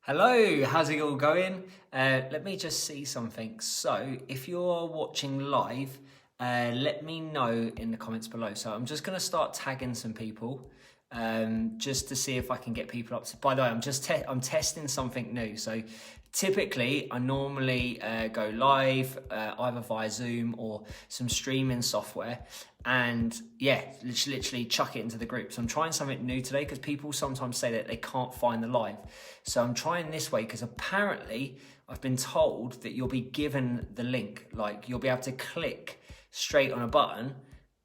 Hello, how's it all going? Let me just see something. So if you're watching live, let me know in the comments below. So I'm just going to start tagging some people just to see if I can get people up. By the way, I'm testing something new. So typically I normally go live either via Zoom or some streaming software. And yeah, literally chuck it into the group. So I'm trying something new today because people sometimes say that they can't find the live. So I'm trying this way because apparently I've been told that you'll be given the link. Like you'll be able to click straight on a button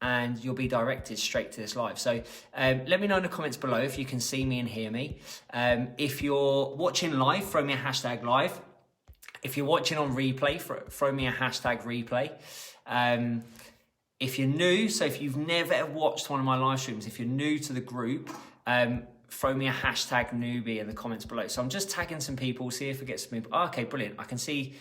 and you'll be directed straight to this live. So let me know in the comments below if you can see me and hear me. If you're watching live, throw me a hashtag live. If you're watching on replay, throw me a hashtag replay. If you're new, so if you've never watched one of my live streams, if you're new to the group, throw me a hashtag newbie in the comments below. So I'm just tagging some people, see if it gets some people. Oh, okay, brilliant. I can see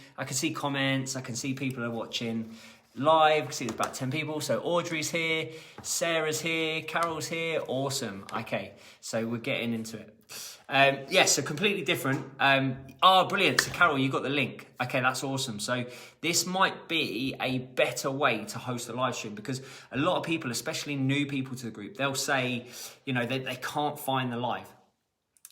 comments, I can see people are watching live. I can see there's about 10 people. So Audrey's here, Sarah's here, Carol's here. Awesome. Okay, so we're getting into it. Yeah, so completely different. Brilliant. So Carol, you got the link. Okay, that's awesome. So this might be a better way to host a live stream because a lot of people, especially new people to the group, they'll say, they can't find the live.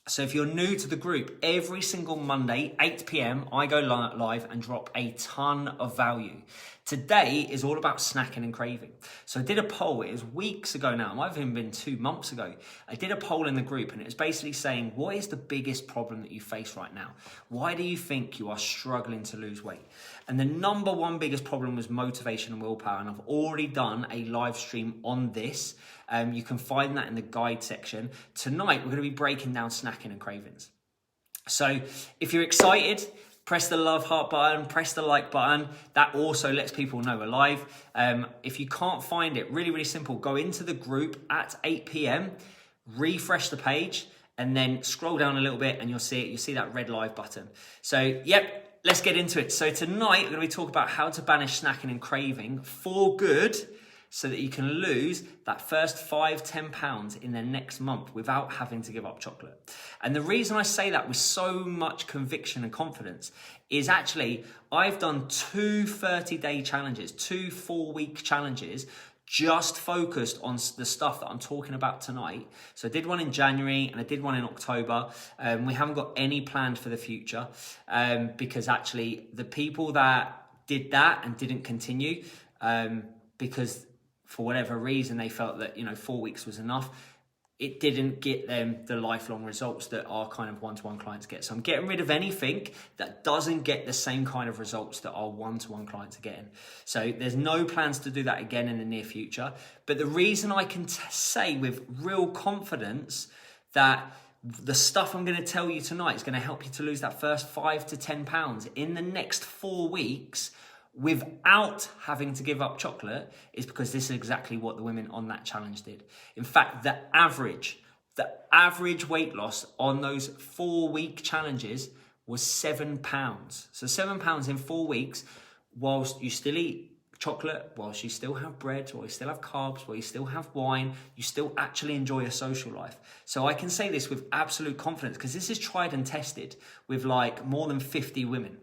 So if you're new to the group, every single Monday, 8 p.m, I go live and drop a ton of value. Today is all about snacking and craving. So I did a poll, it was weeks ago now, it might have even been 2 months ago. I did a poll in the group and it was basically saying, what is the biggest problem that you face right now? Why do you think you are struggling to lose weight? And the number one biggest problem was motivation and willpower. And I've already done a live stream on this. You can find that in the guide section. Tonight, we're going to be breaking down snacking and cravings. So if you're excited, press the love heart button, press the like button. That also lets people know we're live. If you can't find it, really, really simple. Go into the group at 8 p.m, refresh the page, and then scroll down a little bit and you'll see it. You'll see that red live button. So, yep, let's get into it. So tonight, we're going to be talking about how to banish snacking and craving for good, so that you can lose that first 5-10 pounds in the next month without having to give up chocolate. And the reason I say that with so much conviction and confidence is actually I've done 2 30-day challenges, 2 4-week challenges, just focused on the stuff that I'm talking about tonight. So I did one in January and I did one in October. We haven't got any planned for the future because actually the people that did that and didn't continue because for whatever reason, they felt that, 4 weeks was enough. It didn't get them the lifelong results that our kind of one-to-one clients get. So I'm getting rid of anything that doesn't get the same kind of results that our one-to-one clients are getting. So there's no plans to do that again in the near future. But the reason I can say with real confidence that the stuff I'm going to tell you tonight is going to help you to lose that first 5 to 10 pounds in the next 4 weeks without having to give up chocolate is because this is exactly what the women on that challenge did. In fact, the average weight loss on those 4-week challenges was 7 pounds. So 7 pounds in 4 weeks, whilst you still eat chocolate, whilst you still have bread, while you still have carbs, while you still have wine, you still actually enjoy a social life. So I can say this with absolute confidence because this is tried and tested with like more than 50 women.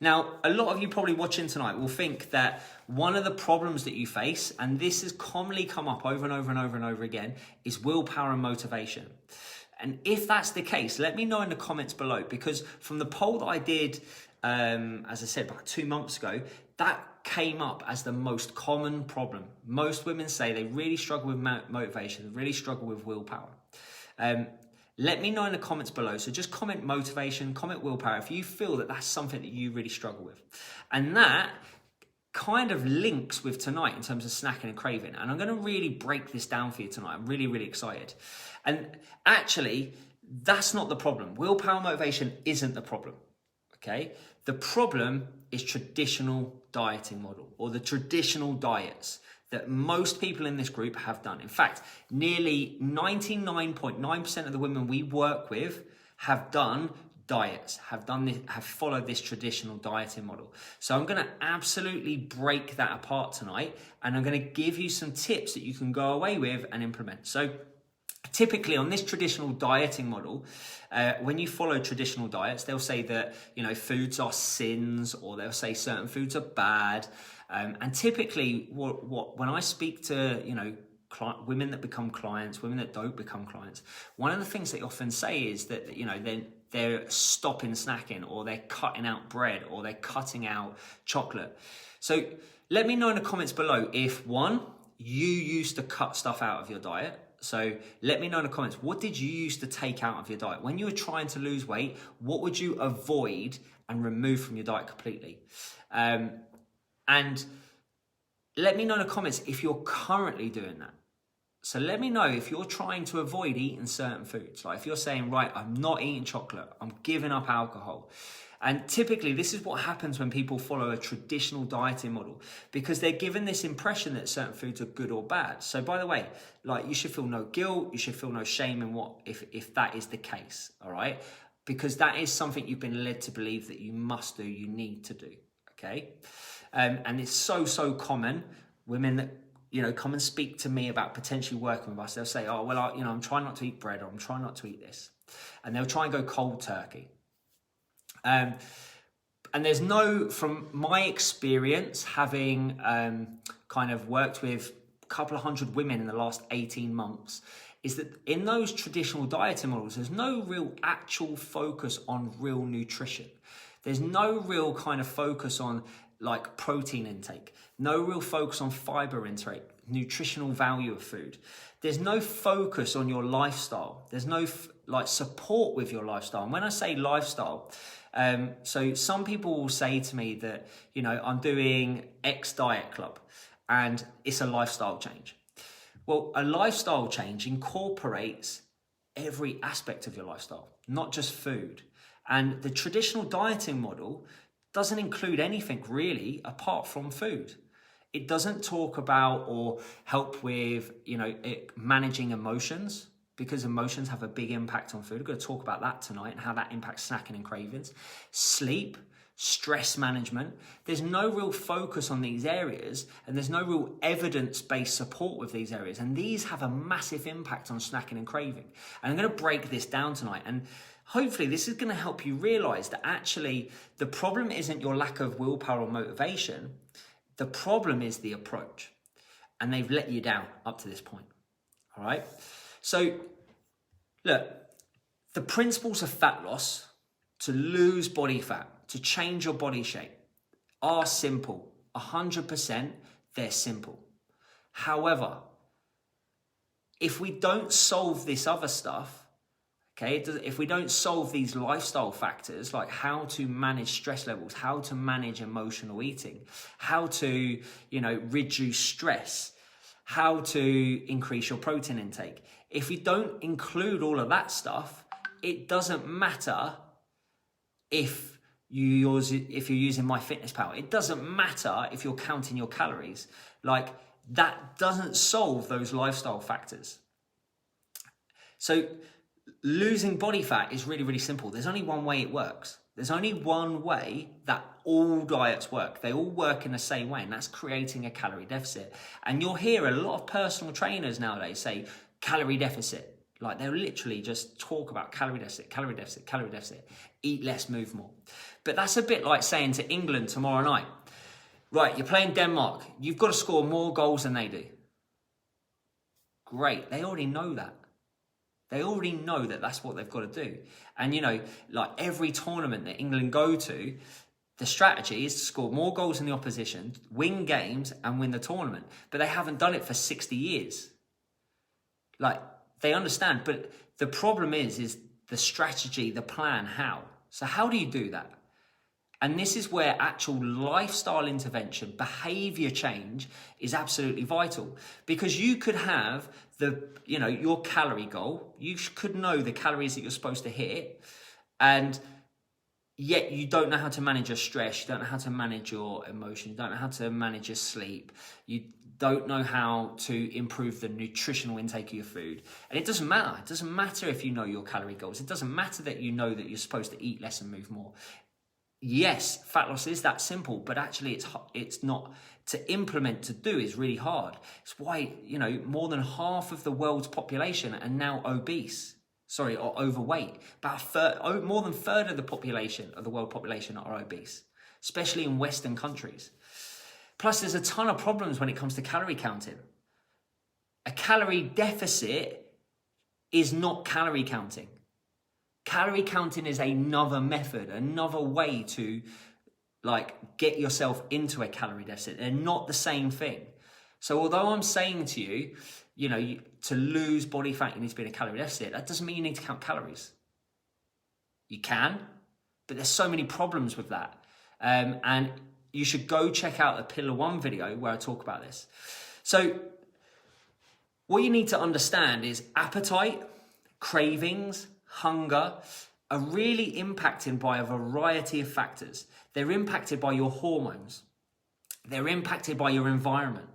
Now, a lot of you probably watching tonight will think that one of the problems that you face, and this has commonly come up over and over and over and over again, is willpower and motivation. And if that's the case, let me know in the comments below, because from the poll that I did, as I said, about 2 months ago, that came up as the most common problem. Most women say they really struggle with motivation, they really struggle with willpower. Let me know in the comments below. So just comment motivation, comment willpower if you feel that that's something that you really struggle with. And that kind of links with tonight in terms of snacking and craving. And I'm going to really break this down for you tonight. I'm really, really excited. And actually, that's not the problem. Willpower motivation isn't the problem. Okay? The problem is traditional dieting model or the traditional diets that most people in this group have done. In fact, nearly 99.9% of the women we work with have done diets, have followed this traditional dieting model. So I'm gonna absolutely break that apart tonight, and I'm gonna give you some tips that you can go away with and implement. So Typically on this traditional dieting model, when you follow traditional diets, they'll say that, you know, foods are sins, or they'll say certain foods are bad. And typically when I speak to, you know, women that become clients, women that don't become clients, one of the things they often say is that, you know, they're stopping snacking, or they're cutting out bread, or they're cutting out chocolate. So let me know in the comments below if, one, you used to cut stuff out of your diet. So let me know in the comments, what did you used to take out of your diet? When you were trying to lose weight, what would you avoid and remove from your diet completely? And let me know in the comments if you're currently doing that. So let me know if you're trying to avoid eating certain foods. Like if you're saying, right, I'm not eating chocolate, I'm giving up alcohol. And typically this is what happens when people follow a traditional dieting model, because they're given this impression that certain foods are good or bad. So by the way, like, you should feel no guilt, you should feel no shame in if that is the case, all right? Because that is something you've been led to believe that you must do, you need to do, okay? And it's so common. Women that, you know, come and speak to me about potentially working with us, they'll say, oh, well, I'm trying not to eat bread, or I'm trying not to eat this. And they'll try and go cold turkey. And there's no, from my experience, having kind of worked with a couple of hundred women in the last 18 months, is that in those traditional dieting models, there's no real actual focus on real nutrition. There's no real kind of focus on like protein intake, no real focus on fiber intake, nutritional value of food. There's no focus on your lifestyle. There's no like support with your lifestyle. And when I say lifestyle, so some people will say to me that, you know, I'm doing X diet club and it's a lifestyle change. Well, a lifestyle change incorporates every aspect of your lifestyle, not just food. And the traditional dieting model doesn't include anything really apart from food. It doesn't talk about or help with, you know, managing emotions, because emotions have a big impact on food. We're going to talk about that tonight and how that impacts snacking and cravings. Sleep, stress management. There's no real focus on these areas, and there's no real evidence-based support with these areas. And these have a massive impact on snacking and craving. And I'm going to break this down tonight. And hopefully this is going to help you realize that actually the problem isn't your lack of willpower or motivation. The problem is the approach. And they've let you down up to this point. All right. So look, the principles of fat loss, to lose body fat, to change your body shape, are simple. 100%, they're simple. However, if we don't solve this other stuff, okay, if we don't solve these lifestyle factors, like how to manage stress levels, how to manage emotional eating, how to, you know, reduce stress, how to increase your protein intake. If we don't include all of that stuff, it doesn't matter if you're using MyFitnessPal. It doesn't matter if you're counting your calories. Like, that doesn't solve those lifestyle factors. So losing body fat is really, really simple. There's only one way it works. There's only one way that all diets work. They all work in the same way, and that's creating a calorie deficit. And you'll hear a lot of personal trainers nowadays say calorie deficit. Like, they'll literally just talk about calorie deficit, calorie deficit, calorie deficit. Eat less, move more. But that's a bit like saying to England tomorrow night, right, you're playing Denmark. You've got to score more goals than they do. Great. They already know that. They already know that that's what they've got to do. And, you know, like every tournament that England go to, the strategy is to score more goals than the opposition, win games and win the tournament. But they haven't done it for 60 years. Like, they understand. But the problem is the strategy, the plan, how. So how do you do that? And this is where actual lifestyle intervention, behavior change is absolutely vital, because you could have your calorie goal. You could know the calories that you're supposed to hit, and yet you don't know how to manage your stress. You don't know how to manage your emotions. You don't know how to manage your sleep. You don't know how to improve the nutritional intake of your food. And it doesn't matter. It doesn't matter if you know your calorie goals. It doesn't matter that you know that you're supposed to eat less and move more. yes, fat loss is that simple, but actually it's not. To implement, to do is really hard. It's why, you know, more than half of the world's population are now obese. Sorry, or overweight. About more than a third of the population, of the world population, are obese, especially in Western countries. Plus, there's a ton of problems when it comes to calorie counting. A calorie deficit is not calorie counting. Calorie counting is another method, another way to like get yourself into a calorie deficit. They're not the same thing. So although I'm saying to you, you know, to lose body fat, you need to be in a calorie deficit, that doesn't mean you need to count calories. You can, but there's so many problems with that. And you should go check out the Pillar 1 video where I talk about this. So what you need to understand is appetite, cravings, hunger are really impacted by a variety of factors. They're impacted by your hormones. They're impacted by your environment.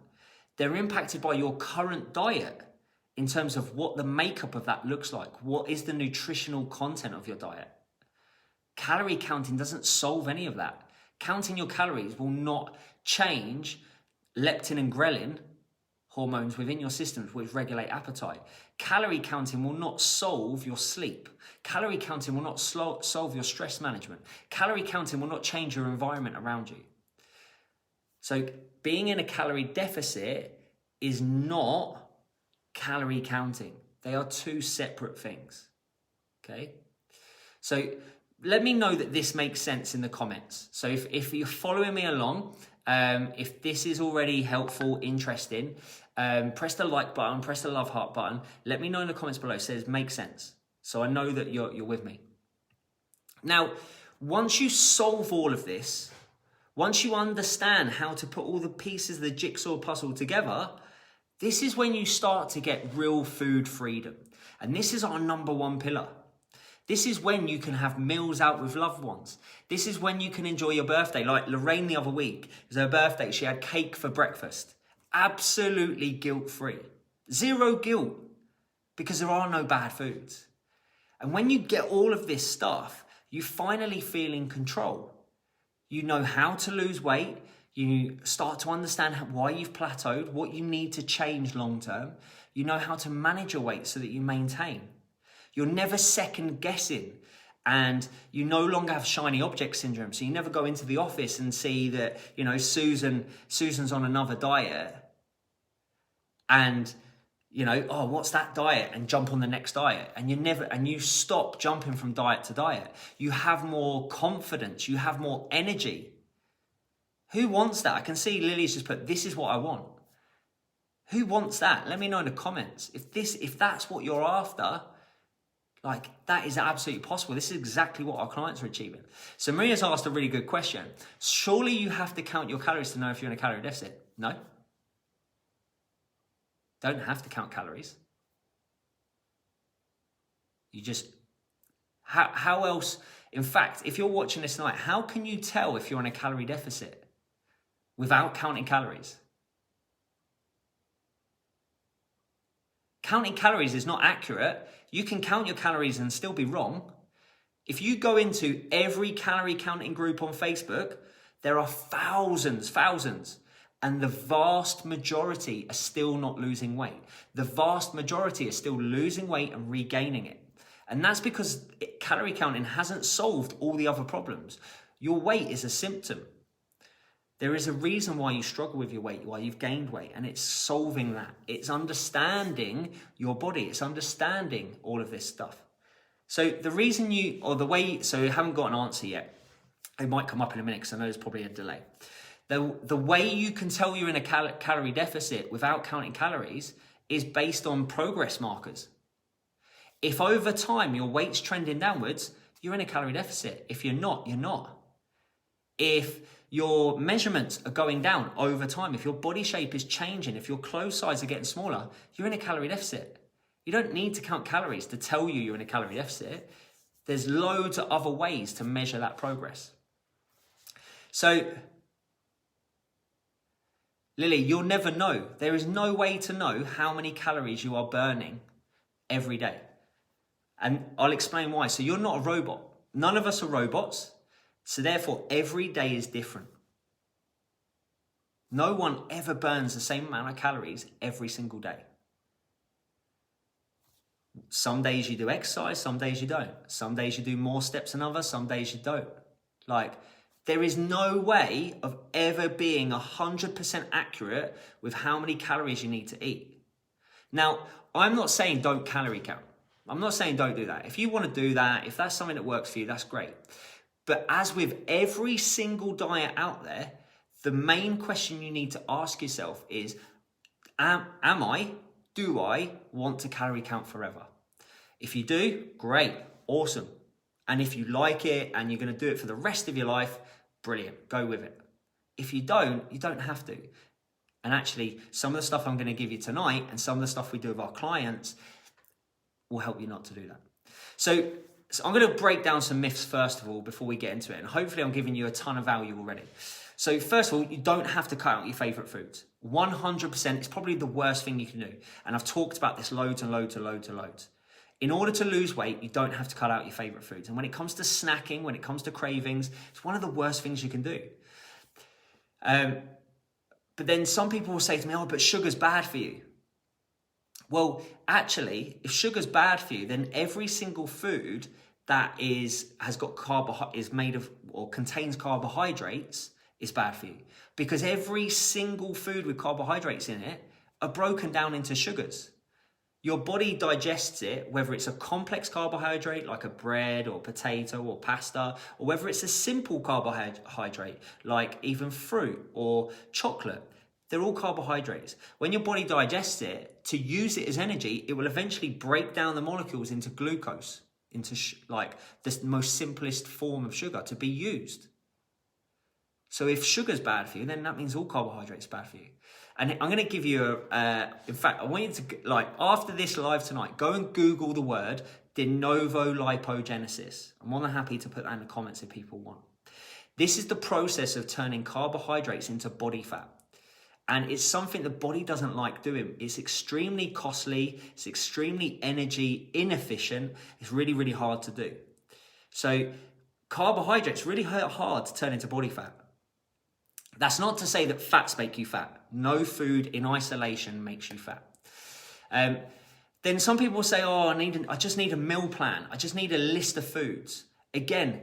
They're impacted by your current diet in terms of what the makeup of that looks like. What is the nutritional content of your diet? Calorie counting doesn't solve any of that. Counting your calories will not change leptin and ghrelin, hormones within your systems which regulate appetite. Calorie counting will not solve your sleep. Calorie counting will not solve your stress management. Calorie counting will not change your environment around you. So being in a calorie deficit is not calorie counting. They are two separate things, okay? So let me know that this makes sense in the comments. So if you're following me along, if this is already helpful, interesting, press the like button, press the love heart button. Let me know in the comments below. It says make sense. So I know that you're with me. Now, once you solve all of this, once you understand how to put all the pieces of the jigsaw puzzle together, this is when you start to get real food freedom. And this is our number one pillar. This is when you can have meals out with loved ones. This is when you can enjoy your birthday. Like Lorraine the other week, it was her birthday. She had cake for breakfast. Absolutely guilt-free. Zero guilt, because there are no bad foods. And when you get all of this stuff, you finally feel in control. You know how to lose weight. You start to understand why you've plateaued, what you need to change long term. You know how to manage your weight so that you maintain. You're never second guessing, and you no longer have shiny object syndrome. So you never go into the office and see that, you know, Susan's on another diet, and you know, oh, what's that diet? And jump on the next diet. And you stop jumping from diet to diet. You have more confidence. You have more energy. Who wants that? I can see Lily's just put, this is what I want. Who wants that? Let me know in the comments. If that's what you're after, like, that is absolutely possible. This is exactly what our clients are achieving. So Maria's asked a really good question. Surely you have to count your calories to know if you're in a calorie deficit. No. Don't have to count calories. You just, how else, in fact, if you're watching this tonight, how can you tell if you're in a calorie deficit without counting calories? Counting calories is not accurate. You can count your calories and still be wrong. If you go into every calorie counting group on Facebook, there are thousands, and the vast majority are still not losing weight. The vast majority are still losing weight and regaining it. And that's because calorie counting hasn't solved all the other problems. Your weight is a symptom. There is a reason why you struggle with your weight, why you've gained weight, and it's solving that. It's understanding your body. It's understanding all of this stuff. So the reason so you haven't got an answer yet. It might come up in a minute because I know there's probably a delay. The way you can tell you're in a calorie deficit without counting calories is based on progress markers. If over time your weight's trending downwards, you're in a calorie deficit. If you're not, you're not. If your measurements are going down over time, if your body shape is changing, if your clothes size are getting smaller, you're in a calorie deficit. You don't need to count calories to tell you you're in a calorie deficit. There's loads of other ways to measure that progress. So, Lily, you'll never know. There is no way to know how many calories you are burning every day. And I'll explain why. So you're not a robot. None of us are robots. So therefore, every day is different. No one ever burns the same amount of calories every single day. Some days you do exercise, some days you don't. Some days you do more steps than others, some days you don't. Like, there is no way of ever being 100% accurate with how many calories you need to eat. Now, I'm not saying don't calorie count. I'm not saying don't do that. If you want to do that, if that's something that works for you, that's great. But as with every single diet out there, the main question you need to ask yourself is, do I want to calorie count forever? If you do, great, awesome. And if you like it and you're going to do it for the rest of your life, brilliant, go with it. If you don't have to. And actually, some of the stuff I'm going to give you tonight and some of the stuff we do with our clients will help you not to do that. So I'm going to break down some myths first of all before we get into it. And hopefully I'm giving you a ton of value already. So first of all, you don't have to cut out your favorite foods. 100% is probably the worst thing you can do. And I've talked about this loads and loads and loads and loads. In order to lose weight, you don't have to cut out your favorite foods. And when it comes to snacking, when it comes to cravings, it's one of the worst things you can do. But then some people will say to me, oh, but sugar's bad for you. Well, actually, if sugar's bad for you, then every single food that is made of or contains carbohydrates is bad for you, because every single food with carbohydrates in it are broken down into sugars. Your body digests it, whether it's a complex carbohydrate like a bread or potato or pasta, or whether it's a simple carbohydrate like even fruit or chocolate. They're all carbohydrates. When your body digests it, to use it as energy, it will eventually break down the molecules into glucose, into like the most simplest form of sugar to be used. So if sugar's bad for you, then that means all carbohydrates are bad for you. And I'm going to give you in fact, I want you to, like, after this live tonight, go and Google the word de novo lipogenesis. I'm more than happy to put that in the comments if people want. This is the process of turning carbohydrates into body fat. And it's something the body doesn't like doing. It's extremely costly. It's extremely energy inefficient. It's really, really hard to do. So carbohydrates really hard to turn into body fat. That's not to say that fats make you fat. No food in isolation makes you fat. Then some people say, oh, I just need a meal plan. I just need a list of foods. Again,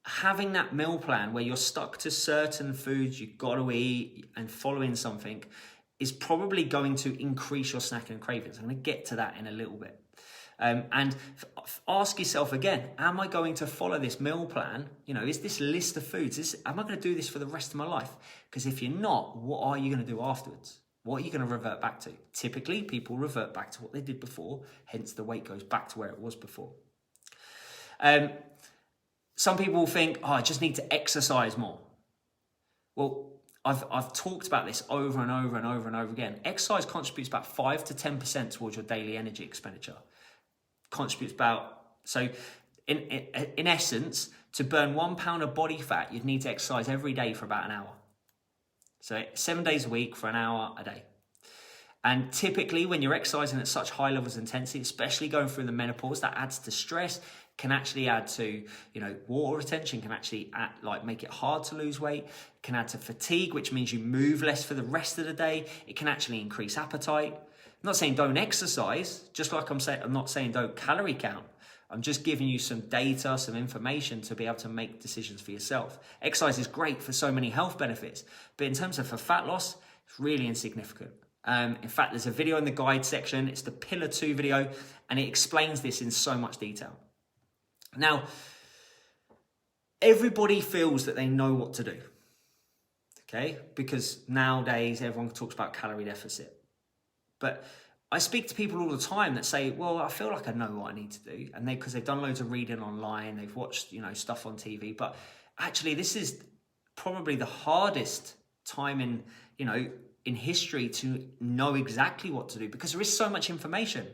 having that meal plan where you're stuck to certain foods you've got to eat and following something is probably going to increase your snacking and cravings. I'm going to get to that in a little bit. And ask yourself again, am I going to follow this meal plan? You know, is this list of foods, am I going to do this for the rest of my life? Because if you're not, what are you going to do afterwards? What are you going to revert back to? Typically, people revert back to what they did before, hence the weight goes back to where it was before. Some people think, oh, I just need to exercise more. Well, I've talked about this over and over and over and over again. Exercise contributes about 5 to 10% towards your daily energy expenditure. Contributes about, so in essence, to burn 1 pound of body fat, you'd need to exercise every day for about an hour. So 7 days a week for an hour a day. And typically when you're exercising at such high levels of intensity, especially going through the menopause, that adds to stress, can actually add to, water retention, can actually make it hard to lose weight, can add to fatigue, which means you move less for the rest of the day. It can actually increase appetite. I'm not saying don't exercise, just like I'm not saying don't calorie count. I'm just giving you some data, some information to be able to make decisions for yourself. Exercise is great for so many health benefits, but in terms of for fat loss, it's really insignificant. In fact, there's a video in the guide section. It's the Pillar 2 video, and it explains this in so much detail. Now, everybody feels that they know what to do, okay? Because nowadays, everyone talks about calorie deficit. But I speak to people all the time that say, well, I feel like I know what I need to do. And because they've done loads of reading online, they've watched, stuff on TV. But actually, this is probably the hardest time in history to know exactly what to do, because there is so much information.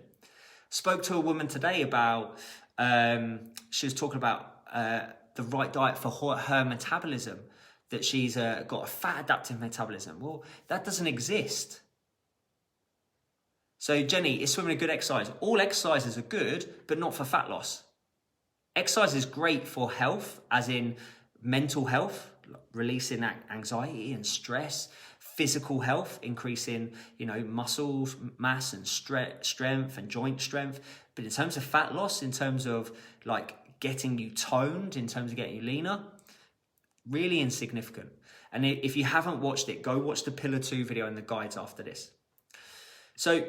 Spoke to a woman today about, she was talking about the right diet for her metabolism, that she's got a fat adaptive metabolism. Well, that doesn't exist. So Jenny, is swimming a good exercise? All exercises are good, but not for fat loss. Exercise is great for health, as in mental health, releasing anxiety and stress, physical health, increasing, muscle mass and strength and joint strength. But in terms of fat loss, in terms of like getting you toned, in terms of getting you leaner, really insignificant. And if you haven't watched it, go watch the Pillar 2 video and the guides after this. So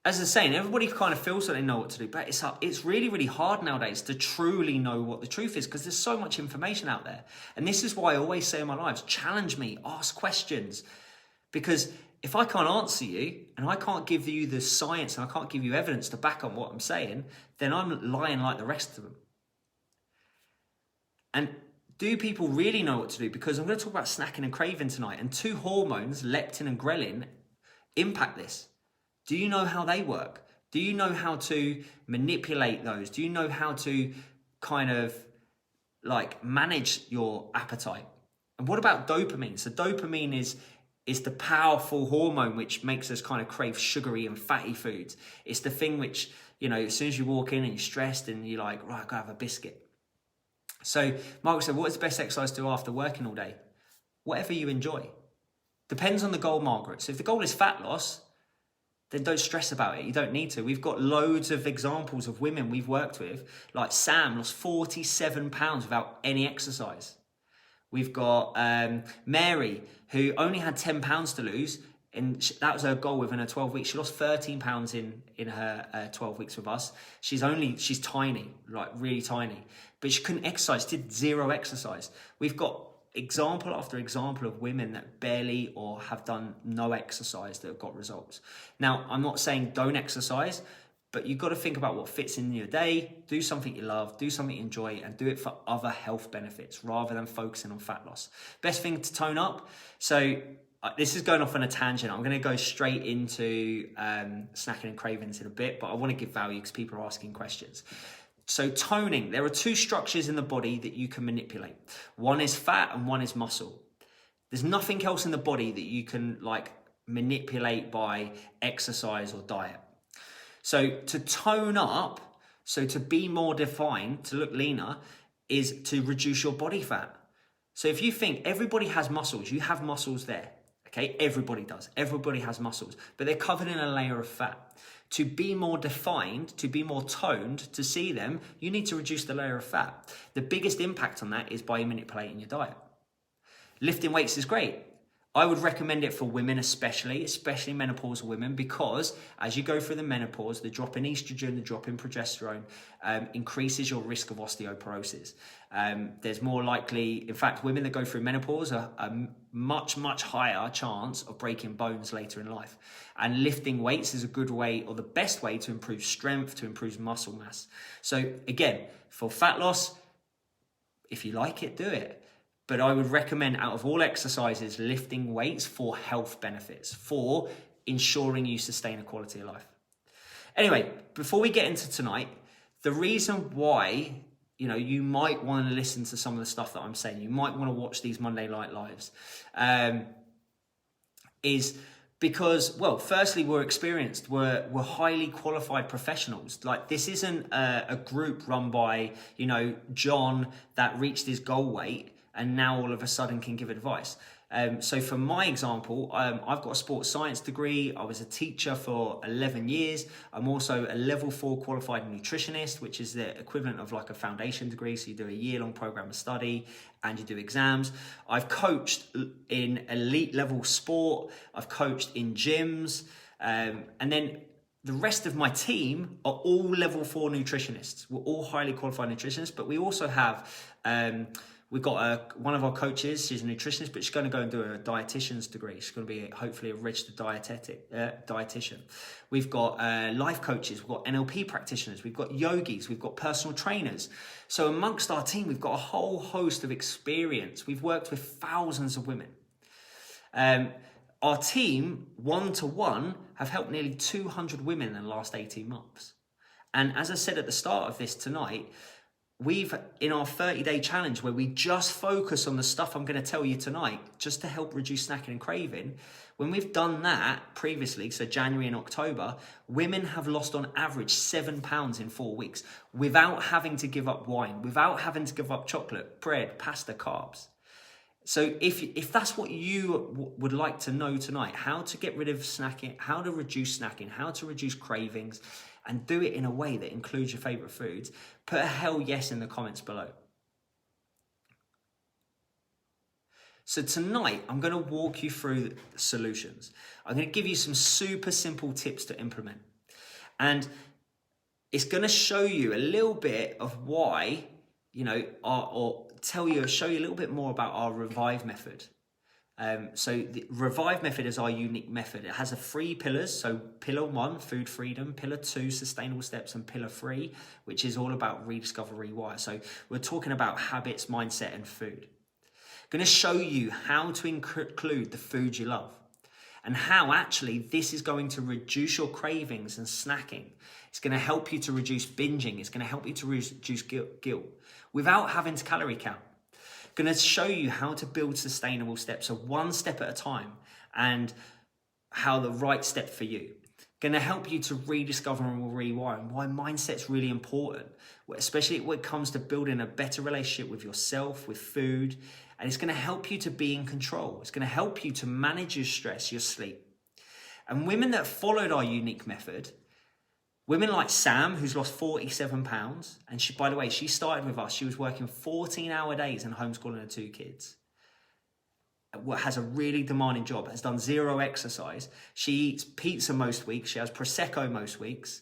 as I was saying, everybody kind of feels that they know what to do, but it's really, really hard nowadays to truly know what the truth is, because there's so much information out there. And this is why I always say in my lives, challenge me, ask questions. Because if I can't answer you and I can't give you the science and I can't give you evidence to back up what I'm saying, then I'm lying like the rest of them. And do people really know what to do? Because I'm going to talk about snacking and craving tonight, and 2 hormones, leptin and ghrelin, impact this. Do you know how they work? Do you know how to manipulate those? Do you know how to kind of like manage your appetite? And what about dopamine? So dopamine is the powerful hormone which makes us kind of crave sugary and fatty foods. It's the thing which, as soon as you walk in and you're stressed and you're like, right, go have a biscuit. So Margaret said, what is the best exercise to do after working all day? Whatever you enjoy. Depends on the goal, Margaret. So if the goal is fat loss, then don't stress about it. You don't need to. We've got loads of examples of women we've worked with, like Sam lost 47 pounds without any exercise. We've got Mary, who only had 10 pounds to lose, and that was her goal within her 12 weeks. She lost 13 pounds in her 12 weeks with us. She's tiny, like really tiny, but she couldn't exercise, did 0 exercise. We've got example after example of women that barely or have done no exercise that have got results. Now, I'm not saying don't exercise, but you've got to think about what fits in your day. Do something you love, do something you enjoy, and do it for other health benefits rather than focusing on fat loss. Best thing to tone up. So this is going off on a tangent. I'm going to go straight into snacking and cravings in a bit, but I want to give value because people are asking questions. So toning, there are 2 structures in the body that you can manipulate. One is fat and one is muscle. There's nothing else in the body that you can like manipulate by exercise or diet. So to tone up, so to be more defined, to look leaner, is to reduce your body fat. So if you think everybody has muscles, you have muscles there. Okay, everybody does. Everybody has muscles, but they're covered in a layer of fat. To be more defined, to be more toned, to see them, you need to reduce the layer of fat. The biggest impact on that is by manipulating your diet. Lifting weights is great. I would recommend it for women especially menopausal women, because as you go through the menopause, the drop in estrogen, the drop in progesterone increases your risk of osteoporosis. There's more likely, in fact, women that go through menopause are a much, much higher chance of breaking bones later in life. And lifting weights is a good way, or the best way, to improve strength, to improve muscle mass. So again, for fat loss, if you like it, do it. But I would recommend, out of all exercises, lifting weights for health benefits, for ensuring you sustain a quality of life. Anyway, before we get into tonight, the reason why, you might want to listen to some of the stuff that I'm saying, you might want to watch these Monday Night Lives, is because, well, firstly, we're experienced, we're highly qualified professionals. Like, this isn't a group run by, John that reached his goal weight and now all of a sudden can give advice. So for my example, I've got a sports science degree. I was a teacher for 11 years. I'm also a level 4 qualified nutritionist, which is the equivalent of like a foundation degree. So you do a year-long program of study and you do exams. I've coached in elite level sport. I've coached in gyms. And then the rest of my team are all level 4 nutritionists. We're all highly qualified nutritionists, but we also have... we've got one of our coaches, she's a nutritionist, but she's going to go and do a dietitian's degree. She's going to be hopefully a registered dietitian. We've got life coaches, we've got NLP practitioners, we've got yogis, we've got personal trainers. So amongst our team, we've got a whole host of experience. We've worked with thousands of women. Our team, one-to-one, have helped nearly 200 women in the last 18 months. And as I said at the start of this tonight, we've, in our 30-day challenge, where we just focus on the stuff I'm going to tell you tonight, just to help reduce snacking and craving, when we've done that previously, so January and October, women have lost on average 7 pounds in 4 weeks without having to give up wine, without having to give up chocolate, bread, pasta, carbs. So if that's what you would like to know tonight, how to get rid of snacking, how to reduce snacking, how to reduce cravings, and do it in a way that includes your favorite foods, put a hell yes in the comments below. So tonight, I'm going to walk you through the solutions. I'm going to give you some super simple tips to implement. And it's going to show you a little bit of why, show you a little bit more about our Revive method. So the Revive method is our unique method. It has 3 pillars. So pillar 1, food freedom, pillar 2, sustainable steps, and pillar 3, which is all about rediscover, rewire. So we're talking about habits, mindset, and food. I'm going to show you how to include the food you love and how actually this is going to reduce your cravings and snacking. It's going to help you to reduce binging. It's going to help you to reduce guilt without having to calorie count. Going to show you how to build sustainable steps, so 1 step at a time, and how the right step for you. Going to help you to rediscover and rewire, and why mindset's really important, especially when it comes to building a better relationship with yourself, with food, and it's going to help you to be in control. It's going to help you to manage your stress, your sleep. And women that followed our unique method, women like Sam, who's lost 47 pounds, and she, by the way, she started with us. She was working 14-hour days and homeschooling her 2 kids. Has a really demanding job, has done 0 exercise. She eats pizza most weeks. She has Prosecco most weeks.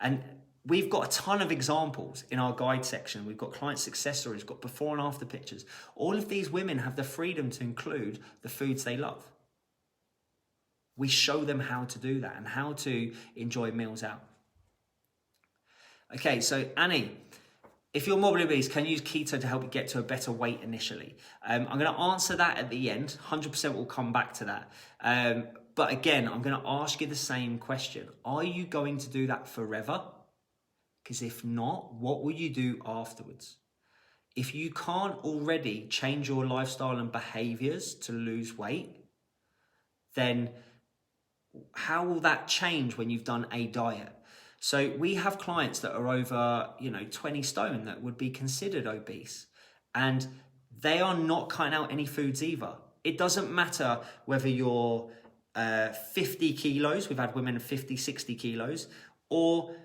And we've got a ton of examples in our guide section. We've got client success stories, we've got before and after pictures. All of these women have the freedom to include the foods they love. We show them how to do that and how to enjoy meals out. Okay, so Annie, if you're morbidly obese, can you use keto to help you get to a better weight initially? I'm going to answer that at the end. 100% will come back to that. But again, I'm going to ask you the same question. Are you going to do that forever? Because if not, what will you do afterwards? If you can't already change your lifestyle and behaviors to lose weight, then how will that change when you've done a diet? So we have clients that are over, 20 stone that would be considered obese, and they are not cutting out any foods either. It doesn't matter whether you're 50 kilos, we've had women 50, 60 kilos, or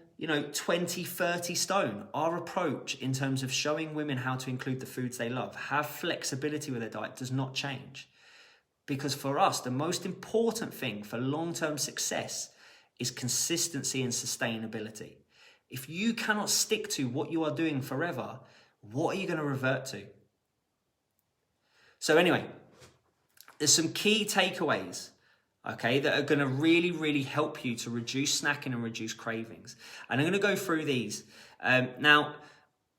20, 30 stone. Our approach in terms of showing women how to include the foods they love, have flexibility with their diet, does not change. Because for us, the most important thing for long-term success is consistency and sustainability. If you cannot stick to what you are doing forever, what are you going to revert to? So anyway, there's some key takeaways, okay, that are going to really, really help you to reduce snacking and reduce cravings. And I'm going to go through these. Now,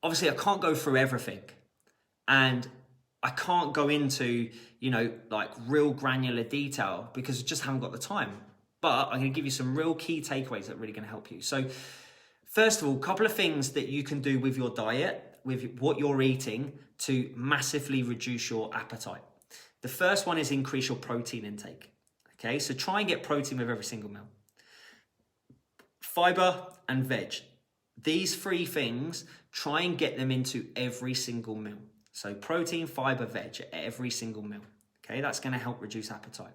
obviously, I can't go through everything. And I can't go into, like real granular detail because I just haven't got the time. But I'm going to give you some real key takeaways that are really going to help you. So first of all, a couple of things that you can do with your diet, with what you're eating, to massively reduce your appetite. The first one is increase your protein intake. Okay, so try and get protein with every single meal. Fiber and veg. These 3 things, try and get them into every single meal. So protein, fiber, veg at every single meal. Okay, that's going to help reduce appetite.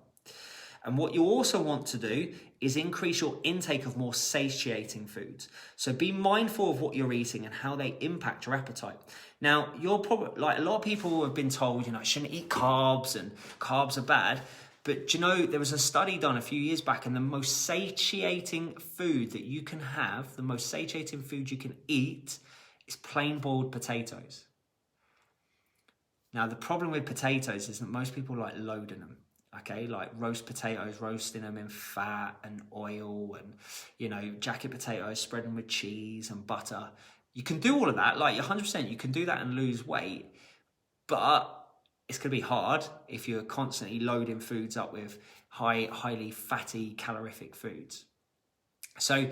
And what you also want to do is increase your intake of more satiating foods. So be mindful of what you're eating and how they impact your appetite. Now, you're probably, like a lot of people have been told, I shouldn't eat carbs and carbs are bad. But there was a study done a few years back, and the most satiating food that you can have, the most satiating food you can eat is plain boiled potatoes. Now, the problem with potatoes is that most people like loading them. Okay, like roast potatoes, roasting them in fat and oil and, jacket potatoes, spread them with cheese and butter. You can do all of that, like 100%, you can do that and lose weight, but it's going to be hard if you're constantly loading foods up with highly fatty, calorific foods. So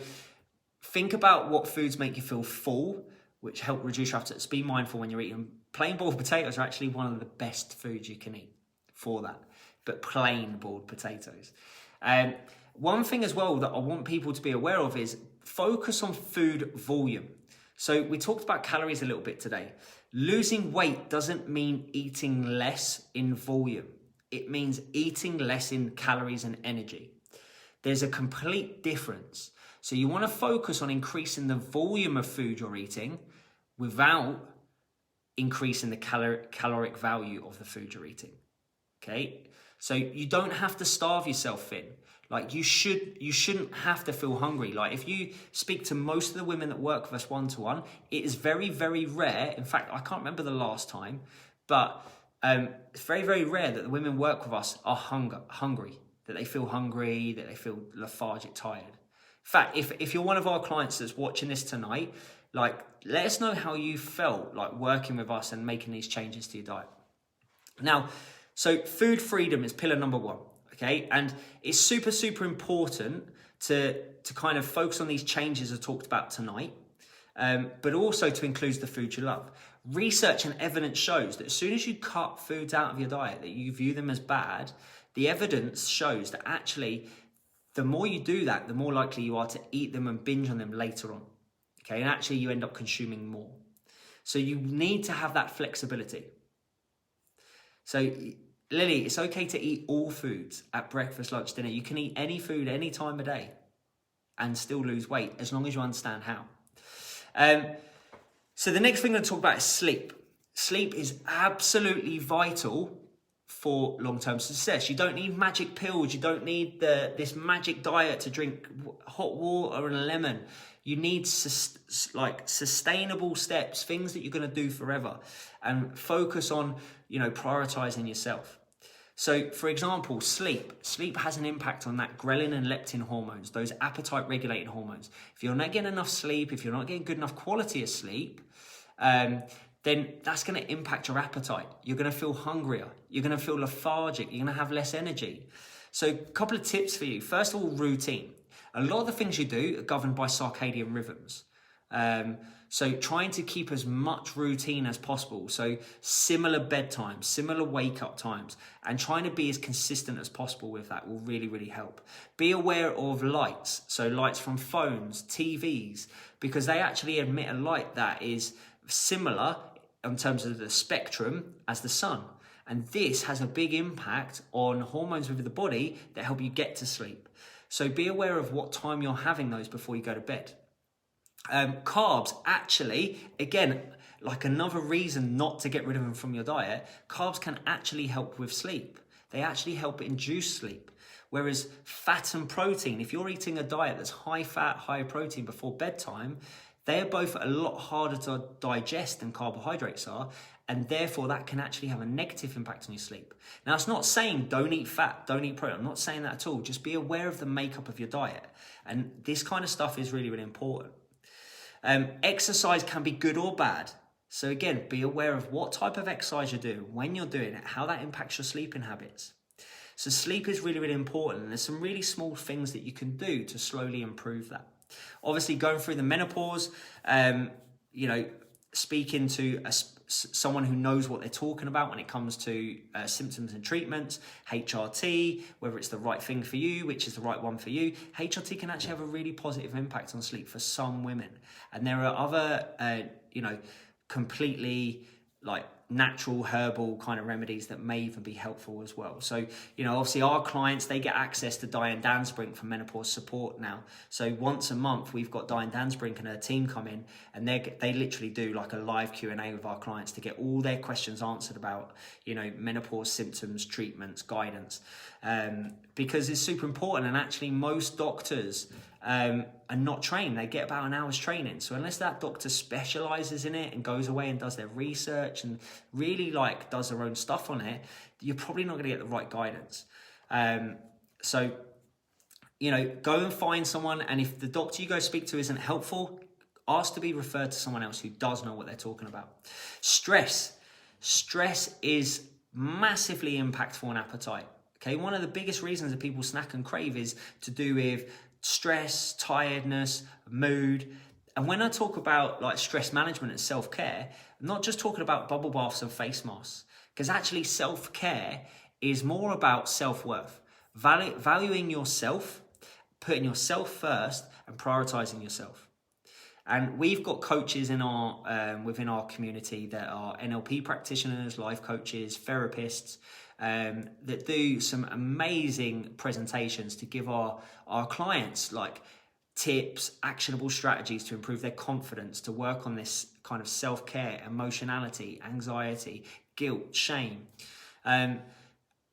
think about what foods make you feel full, which help reduce your appetite. So be mindful when you're eating. Plain boiled potatoes are actually one of the best foods you can eat for that, but plain boiled potatoes. One thing as well that I want people to be aware of is focus on food volume. So we talked about calories a little bit today. Losing weight doesn't mean eating less in volume. It means eating less in calories and energy. There's a complete difference. So you want to focus on increasing the volume of food you're eating without increasing the caloric value of the food you're eating. Okay? So you don't have to starve yourself thin. Like you shouldn't have to feel hungry. Like if you speak to most of the women that work with us one-to-one, it is very, very rare. In fact, I can't remember the last time, but it's very, very rare that the women work with us are hungry, that they feel hungry, that they feel lethargic, tired. In fact, if you're one of our clients that's watching this tonight, like let us know how you felt like working with us and making these changes to your diet. Now, so food freedom is pillar number 1. Okay, and it's super, super important to kind of focus on these changes I talked about tonight, but also to include the food you love. Research and evidence shows that as soon as you cut foods out of your diet that you view them as bad, the evidence shows that actually the more you do that, the more likely you are to eat them and binge on them later on. Okay, and actually you end up consuming more. So you need to have that flexibility. So Lily, it's okay to eat all foods at breakfast, lunch, dinner. You can eat any food any time of day and still lose weight as long as you understand how. So the next thing I'm going to talk about is sleep. Sleep is absolutely vital for long-term success. You don't need magic pills. You don't need this magic diet to drink hot water and a lemon. You need sustainable steps, things that you're going to do forever, and focus on, prioritizing yourself. So, for example, sleep. Sleep has an impact on that ghrelin and leptin hormones, those appetite-regulating hormones. If you're not getting enough sleep, if you're not getting good enough quality of sleep, then that's going to impact your appetite. You're going to feel hungrier. You're going to feel lethargic. You're going to have less energy. So, a couple of tips for you. First of all, routine. A lot of the things you do are governed by circadian rhythms. So trying to keep as much routine as possible. So similar bedtimes, similar wake up times, and trying to be as consistent as possible with that will really, really help. Be aware of lights. So lights from phones, TVs, because they actually emit a light that is similar in terms of the spectrum as the sun. And this has a big impact on hormones within the body that help you get to sleep. So be aware of what time you're having those before you go to bed. Carbs, actually, again, like another reason not to get rid of them from your diet, carbs can actually help with sleep. They actually help induce sleep. Whereas fat and protein, if you're eating a diet that's high fat, high protein before bedtime, they're both a lot harder to digest than carbohydrates are, and therefore that can actually have a negative impact on your sleep. Now, it's not saying don't eat fat, don't eat protein. I'm not saying that at all. Just be aware of the makeup of your diet. And this kind of stuff is really, really important. Exercise can be good or bad. So again, be aware of what type of exercise you're doing, when you're doing it, how that impacts your sleeping habits. So sleep is really, really important. And there's some really small things that you can do to slowly improve that. Obviously, going through the menopause, speaking to someone who knows what they're talking about when it comes to symptoms and treatments, HRT, whether it's the right thing for you, which is the right one for you. HRT can actually have a really positive impact on sleep for some women. And there are other, completely natural herbal kind of remedies that may even be helpful as well. So, obviously our clients, they get access to Diane Dansbrink for menopause support now. So once a month, we've got Diane Dansbrink and her team come in, and they literally do like a live Q&A with our clients to get all their questions answered about, menopause symptoms, treatments, guidance, because it's super important. And actually most doctors are not trained. They get about an hour's training. So unless that doctor specializes in it and goes away and does their research and really does their own stuff on it, you're probably not going to get the right guidance. So go and find someone. And if the doctor you go speak to isn't helpful, ask to be referred to someone else who does know what they're talking about. Stress is massively impactful on appetite. Okay, one of the biggest reasons that people snack and crave is to do with stress, tiredness, mood, And when I talk about like stress management and self-care, I'm not just talking about bubble baths and face masks, because actually self-care is more about self-worth, valuing yourself, putting yourself first and prioritizing yourself. And we've got coaches in our within our community that are NLP practitioners, life coaches, therapists, that do some amazing presentations to give our clients like tips, actionable strategies to improve their confidence, to work on this kind of self-care, emotionality, anxiety, guilt, shame.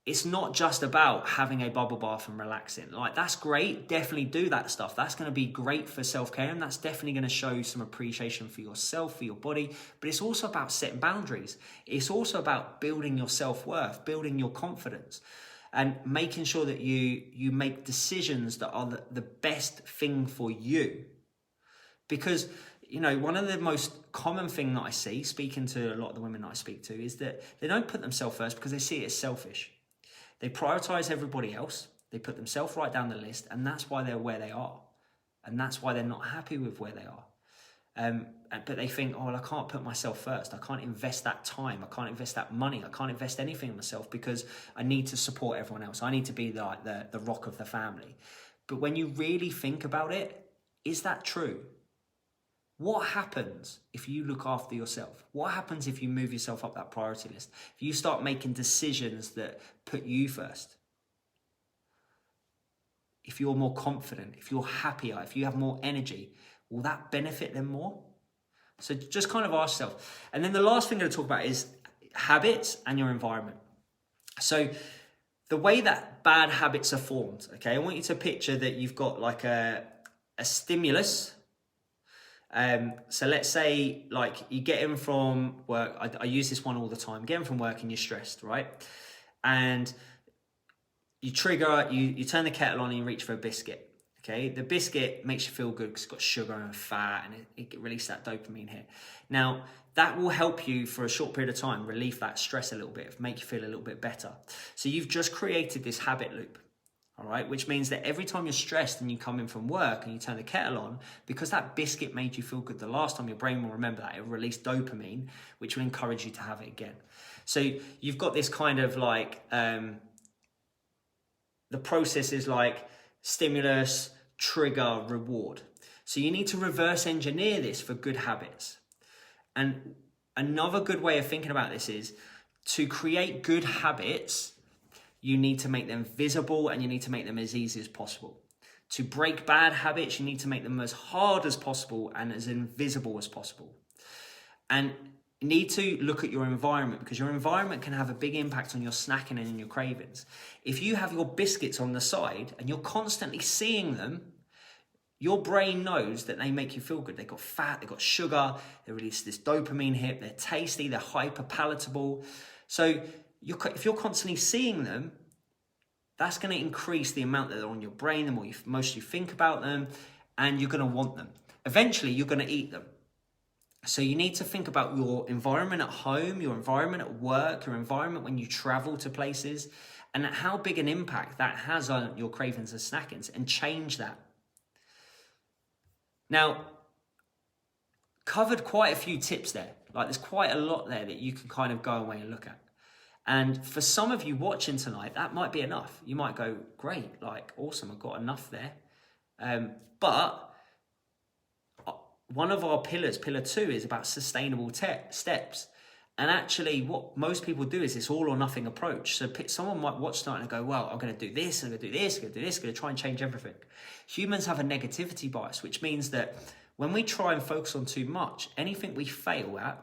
It's not just about having a bubble bath and relaxing. Like, that's great. Definitely do that stuff. That's going to be great for self-care, and that's definitely going to show some appreciation for yourself, for your body. But it's also about setting boundaries. It's also about building your self-worth, building your confidence, and making sure that you make decisions that are the best thing for you. Because, you know, one of the most common thing that I see, speaking to a lot of the women that I speak to, is that they don't put themselves first because they see it as selfish. They prioritize everybody else. They put themselves right down the list, and that's why they're where they are. And that's why they're not happy with where they are. But they think, oh, well, I can't put myself first. I can't invest that time. I can't invest that money. I can't invest anything in myself because I need to support everyone else. I need to be like the rock of the family. But when you really think about it, is that true? What happens if you look after yourself? What happens if you move yourself up that priority list? If you start making decisions that put you first? If you're more confident, if you're happier, if you have more energy, will that benefit them more? So just kind of ask yourself. And then the last thing I'm going to talk about is habits and your environment. So the way that bad habits are formed, okay, I want you to picture that you've got like a stimulus. So let's say like you get in from work. I use this one all the time. Get in from work and you're stressed, right? And you trigger, you turn the kettle on and you reach for a biscuit. Okay, the biscuit makes you feel good because it's got sugar and fat and it releases that dopamine hit. Now, that will help you for a short period of time, relieve that stress a little bit, make you feel a little bit better. So you've just created this habit loop, all right? Which means that every time you're stressed and you come in from work and you turn the kettle on, because that biscuit made you feel good the last time, your brain will remember that. It will release dopamine, which will encourage you to have it again. So you've got this kind of like, the process is like, stimulus, trigger, reward. So you need to reverse engineer this for good habits. And another good way of thinking about this is to create good habits, you need to make them visible and you need to make them as easy as possible. To break bad habits, you need to make them as hard as possible and as invisible as possible. And you need to look at your environment, because your environment can have a big impact on your snacking and your cravings. If you have your biscuits on the side and you're constantly seeing them, your brain knows that they make you feel good. They've got fat, they've got sugar, they release this dopamine hit, they're tasty, they're hyper palatable. So if you're constantly seeing them, that's going to increase the amount that they're on your brain, the more most you think about them, and you're going to want them. Eventually, you're going to eat them. So you need to think about your environment at home, your environment at work, your environment when you travel to places, and how big an impact that has on your cravings and snackings, and change that. Now, covered quite a few tips there. Like, there's quite a lot there that you can kind of go away and look at. And for some of you watching tonight, that might be enough. You might go, great, like, awesome, I've got enough there. But one of our pillars, pillar 2, is about sustainable steps. And actually what most people do is this all or nothing approach. So someone might watch tonight and go, well, I'm going to do this, I'm going to do this, I'm going to do this, I'm going to try and change everything. Humans have a negativity bias, which means that when we try and focus on too much, anything we fail at,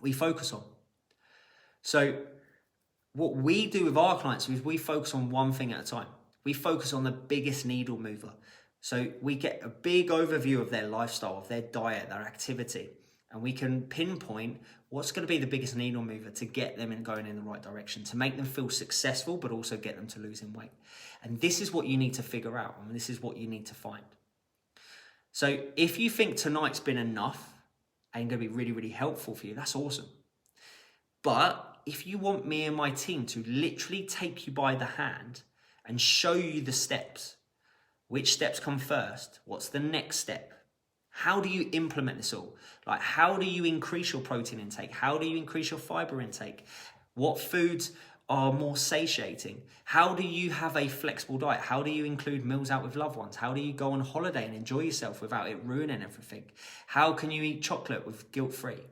we focus on. So what we do with our clients is we focus on one thing at a time. We focus on the biggest needle mover. So we get a big overview of their lifestyle, of their diet, their activity, and we can pinpoint what's going to be the biggest needle mover to get them going in the right direction, to make them feel successful, but also get them to losing weight. And this is what you need to figure out, and this is what you need to find. So if you think tonight's been enough and going to be really, really helpful for you, that's awesome. But if you want me and my team to literally take you by the hand and show you the steps, which steps come first? What's the next step? How do you implement this all? Like, how do you increase your protein intake? How do you increase your fiber intake? What foods are more satiating? How do you have a flexible diet? How do you include meals out with loved ones? How do you go on holiday and enjoy yourself without it ruining everything? How can you eat chocolate with guilt-free?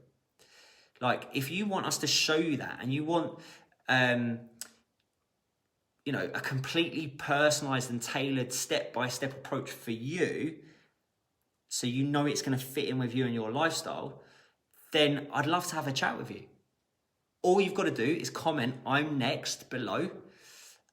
Like, if you want us to show you that, and you want, you know, a completely personalized and tailored step-by-step approach for you, so you know it's going to fit in with you and your lifestyle, then I'd love to have a chat with you. All you've got to do is comment "I'm next" below,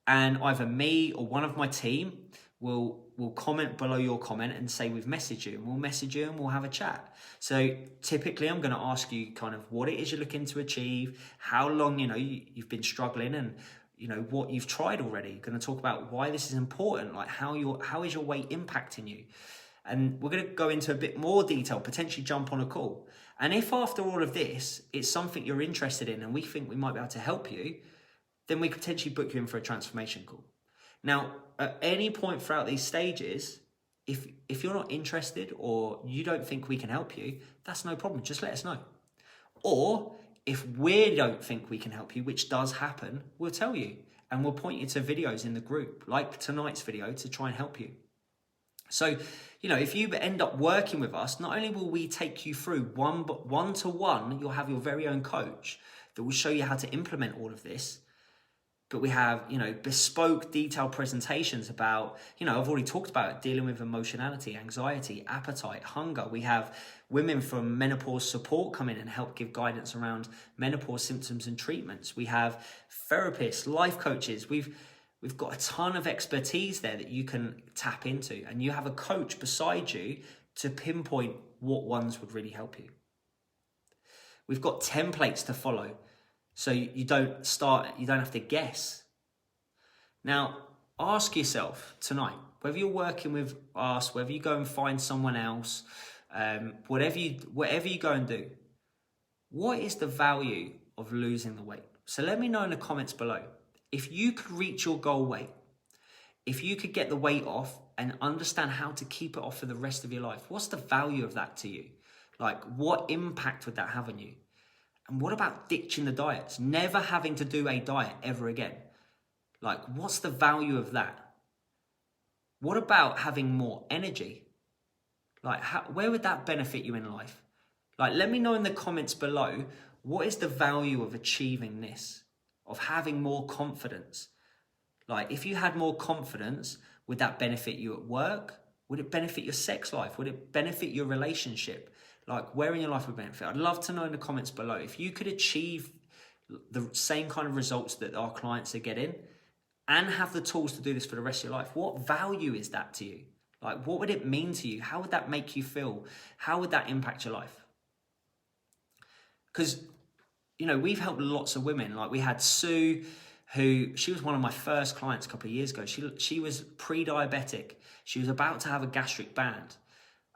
and either me or one of my team will comment below your comment and say we've messaged you, and we'll message you and we'll have a chat. So typically I'm going to ask you kind of what it is you're looking to achieve, how long, you know, you've been struggling, and you know what you've tried already. Going to talk about why this is important, like how is your weight impacting you. And we're going to go into a bit more detail, potentially jump on a call. And if after all of this, it's something you're interested in and we think we might be able to help you, then we could potentially book you in for a transformation call. Now, at any point throughout these stages, if you're not interested or you don't think we can help you, that's no problem. Just let us know. Or if we don't think we can help you, which does happen, we'll tell you. And we'll point you to videos in the group, like tonight's video, to try and help you. So, you know, if you end up working with us, not only will we take you through one-to-one, you'll have your very own coach that will show you how to implement all of this. But we have, you know, bespoke, detailed presentations about, you know, I've already talked about it, dealing with emotionality, anxiety, appetite, hunger. We have women from menopause support come in and help give guidance around menopause symptoms and treatments. We have therapists, life coaches. We've got a ton of expertise there that you can tap into, and you have a coach beside you to pinpoint what ones would really help you. We've got templates to follow, so you don't have to guess. Now, ask yourself tonight, whether you're working with us, whether you go and find someone else, whatever you go and do, what is the value of losing the weight? So let me know in the comments below. If you could reach your goal weight, if you could get the weight off and understand how to keep it off for the rest of your life, what's the value of that to you? Like, what impact would that have on you? And what about ditching the diets? Never having to do a diet ever again. Like, what's the value of that? What about having more energy? Like, where would that benefit you in life? Like, let me know in the comments below, what is the value of achieving this? Of having more confidence? Like, if you had more confidence, would that benefit you at work? Would it benefit your sex life? Would it benefit your relationship? Like, where in your life would benefit? I'd love to know in the comments below. If you could achieve the same kind of results that our clients are getting and have the tools to do this for the rest of your life, what value is that to you? Like, what would it mean to you? How would that make you feel? How would that impact your life? Because, you know, we've helped lots of women. Like, we had Sue, she was one of my first clients a couple of years ago. She was pre-diabetic. She was about to have a gastric band.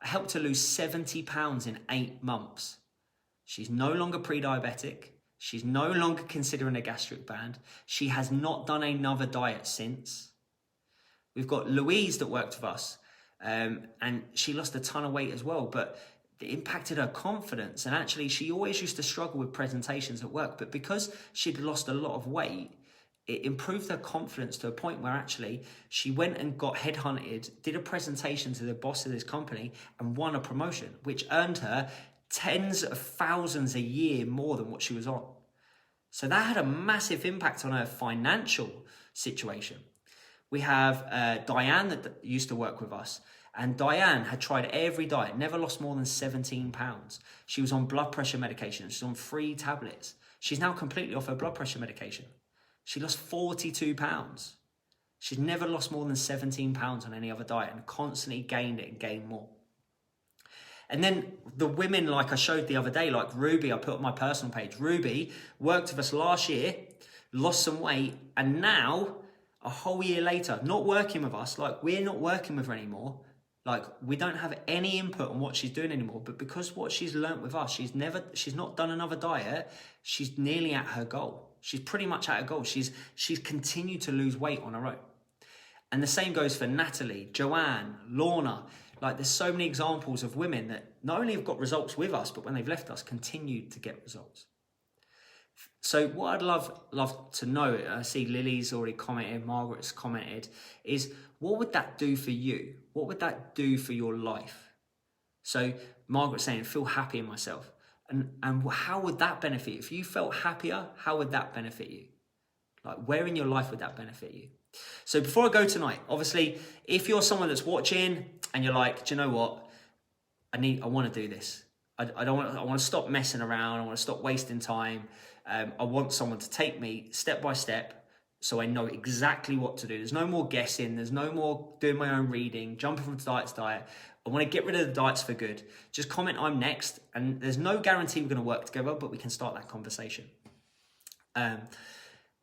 I helped her lose 70 pounds in 8 months. She's no longer pre-diabetic. She's no longer considering a gastric band. She has not done another diet since. We've got Louise that worked with us, and she lost a ton of weight as well, but it impacted her confidence. And actually, she always used to struggle with presentations at work, but because she'd lost a lot of weight, it improved her confidence to a point where actually she went and got headhunted, did a presentation to the boss of this company and won a promotion, which earned her tens of thousands a year more than what she was on. So that had a massive impact on her financial situation. We have Diane that used to work with us. And Diane had tried every diet, never lost more than 17 pounds. She was on blood pressure medication. She's on 3 tablets. She's now completely off her blood pressure medication. She lost 42 pounds. She's never lost more than 17 pounds on any other diet and constantly gained it and gained more. And then the women, like I showed the other day, like Ruby, I put on my personal page. Ruby worked with us last year, lost some weight, and now, a whole year later, not working with us, like we're not working with her anymore. Like, we don't have any input on what she's doing anymore, but because what she's learnt with us, she's not done another diet, she's nearly at her goal. She's pretty much at her goal. She's continued to lose weight on her own. And the same goes for Natalie, Joanne, Lorna. Like there's so many examples of women that not only have got results with us, but when they've left us, continued to get results. So what I'd love to know, I see Lily's already commented, Margaret's commented, is what would that do for you? What would that do for your life? So Margaret's saying, feel happy in myself. And how would that benefit you? If you felt happier, how would that benefit you? Like where in your life would that benefit you? So before I go tonight, obviously, if you're someone that's watching and you're like, do you know what? I want to do this. I want to stop messing around. I want to stop wasting time. I want someone to take me step by step so I know exactly what to do. There's no more guessing. There's no more doing my own reading, jumping from diet to diet. I want to get rid of the diets for good. Just comment I'm next. And there's no guarantee we're going to work together, but we can start that conversation.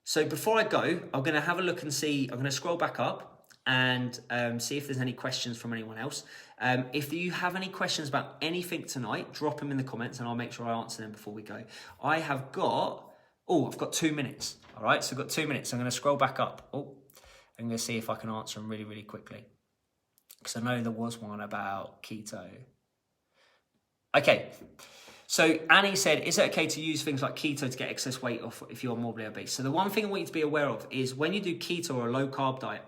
So before I go, I'm going to have a look and see. I'm going to scroll back up and see if there's any questions from anyone else. If you have any questions about anything tonight, drop them in the comments and I'll make sure I answer them before we go. I've got 2 minutes. All right, so I've got 2 minutes. I'm going to scroll back up. I'm going to see if I can answer them really, really quickly. Because I know there was one about keto. Okay, so Annie said, is it okay to use things like keto to get excess weight off if you're morbidly obese? So the one thing I want you to be aware of is when you do keto or a low carb diet,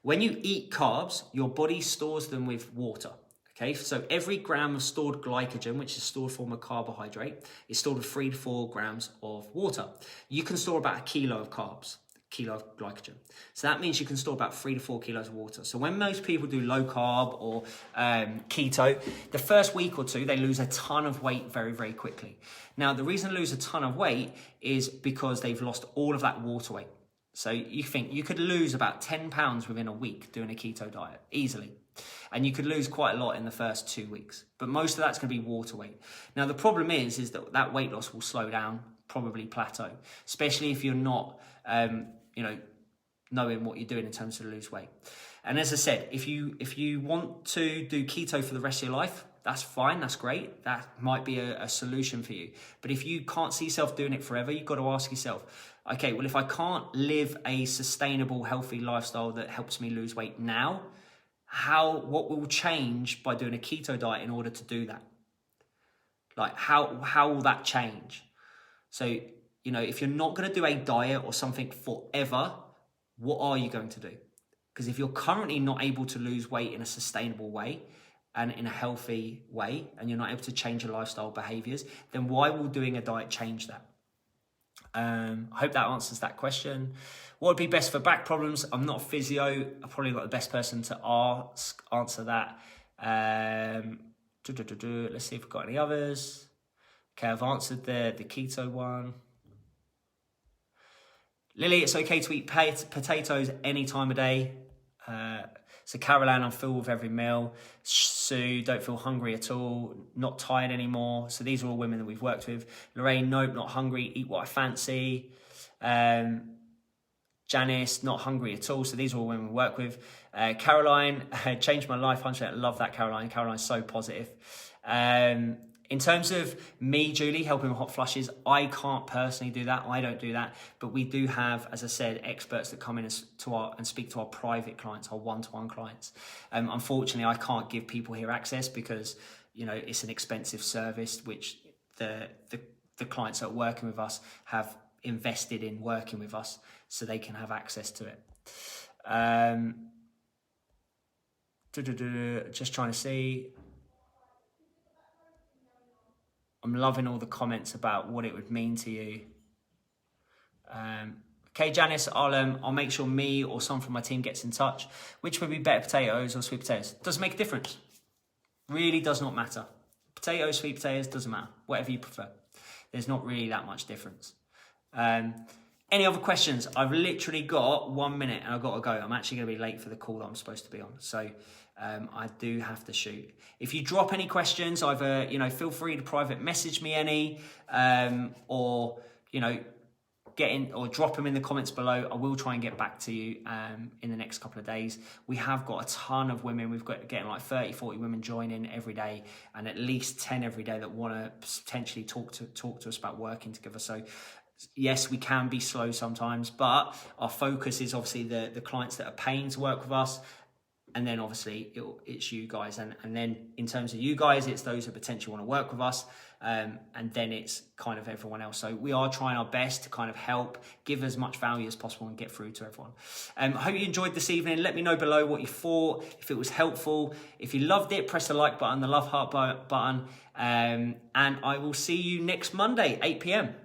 when you eat carbs, your body stores them with water. Okay, so every gram of stored glycogen, which is a stored form of carbohydrate, is stored with 3 to 4 grams of water. You can store about 1 kilo of carbs, kilo of glycogen. So that means you can store about 3 to 4 kilos of water. So when most people do low carb or keto, the first week or two, they lose a ton of weight very, very quickly. Now, the reason they lose a ton of weight is because they've lost all of that water weight. So you think you could lose about 10 pounds within a week doing a keto diet, easily. And you could lose quite a lot in the first 2 weeks. But most of that's going to be water weight. Now, the problem is that weight loss will slow down, probably plateau, especially if you're not, knowing what you're doing in terms of lose weight. And as I said, if you want to do keto for the rest of your life, that's fine, that's great. That might be a solution for you. But if you can't see yourself doing it forever, you've got to ask yourself, okay, well, if I can't live a sustainable, healthy lifestyle that helps me lose weight now, what will change by doing a keto diet in order to do that? Like, how will that change? So, if you're not going to do a diet or something forever, what are you going to do? Because if you're currently not able to lose weight in a sustainable way and in a healthy way, and you're not able to change your lifestyle behaviors, then why will doing a diet change that? I hope that answers that question. What would be best for back problems? I'm not a physio. I'm probably not the best person to answer that. Let's see if we've got any others. Okay, I've answered the keto one. Lily, it's okay to eat potatoes any time of day. So Caroline, I'm full with every meal. Sue, don't feel hungry at all. Not tired anymore. So these are all women that we've worked with. Lorraine, nope, not hungry. Eat what I fancy. Janice, not hungry at all. So these are all women we work with. Caroline, changed my life 100%. I love that, Caroline. Caroline's so positive. In terms of me, Julie, helping with hot flushes, I can't personally do that. I don't do that. But we do have, as I said, experts that come in and speak to our private clients, our one-to-one clients. Unfortunately, I can't give people here access because, it's an expensive service, which the clients that are working with us have invested in working with us so they can have access to it. Just trying to see. I'm loving all the comments about what it would mean to you. Okay, Janice, I'll make sure me or someone from my team gets in touch. Which would be better, potatoes or sweet potatoes? Doesn't make a difference. Really does not matter. Potatoes, sweet potatoes, doesn't matter. Whatever you prefer. There's not really that much difference. Any other questions? I've literally got 1 minute and I've got to go. I'm actually going to be late for the call that I'm supposed to be on. So I do have to shoot. If you drop any questions, either, feel free to private message me any, or, drop them in the comments below. I will try and get back to you in the next couple of days. We have got a ton of women. We've got getting like 30, 40 women joining every day and at least 10 every day that want to potentially talk to us about working together. So yes, we can be slow sometimes, but our focus is obviously the clients that are paying to work with us. And then obviously it's you guys. And then in terms of you guys, it's those who potentially want to work with us. And then it's kind of everyone else. So we are trying our best to kind of help give as much value as possible and get through to everyone. I hope you enjoyed this evening. Let me know below what you thought, if it was helpful. If you loved it, press the like button, the love heart button. And I will see you next Monday, 8 p.m.